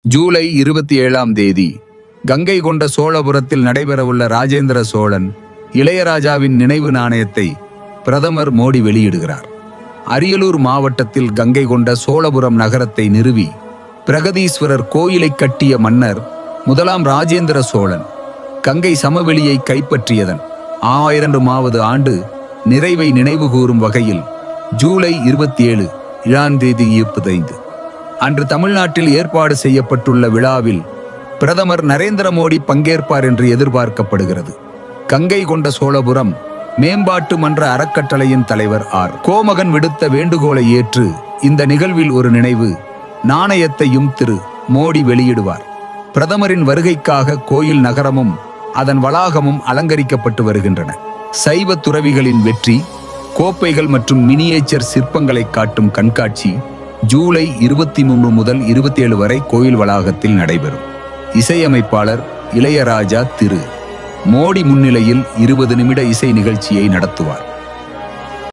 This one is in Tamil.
ஜூலை 27ஆம் தேதி கங்கை கொண்ட சோழபுரத்தில் நடைபெறவுள்ள ராஜேந்திர சோழன் இளையராஜாவின் நினைவு நாணயத்தை பிரதமர் மோடி வெளியிடுகிறார். அரியலூர் மாவட்டத்தில் கங்கை கொண்ட சோழபுரம் நகரத்தை நிறுவி பிரகதீஸ்வரர் கோயிலை கட்டிய மன்னர் முதலாம் ராஜேந்திர சோழன் கங்கை சமவெளியை கைப்பற்றியதன் 1000வது ஆண்டு நிறைவை நினைவுகூரும் வகையில் ஜூலை 27ஆம் தேதி 25 அன்று தமிழ்நாட்டில் ஏற்பாடு செய்யப்பட்டுள்ள விழாவில் பிரதமர் நரேந்திர மோடி பங்கேற்பார் என்று எதிர்பார்க்கப்படுகிறது. கங்கை கொண்ட சோழபுரம் மேம்பாட்டு மன்ற அறக்கட்டளையின் தலைவர் கோமகன் விடுத்த வேண்டுகோளை ஏற்று இந்த நிகழ்வில் ஒரு நினைவு நாணயத்தையும் திரு மோடி வெளியிடுவார். பிரதமரின் வருகைக்காக கோயில் நகரமும் அதன் வளாகமும் அலங்கரிக்கப்பட்டு வருகின்றன. சைவ துறவிகளின் வெற்றி கோப்பைகள் மற்றும் மினியேச்சர் சிற்பங்களை காட்டும் கண்காட்சி ஜூலை 23 முதல் 27 வரை கோயில் வளாகத்தில் நடைபெறும். இசையமைப்பாளர் இளையராஜா திரு மோடி முன்னிலையில் 20 நிமிட இசை நிகழ்ச்சியை நடத்துவார்.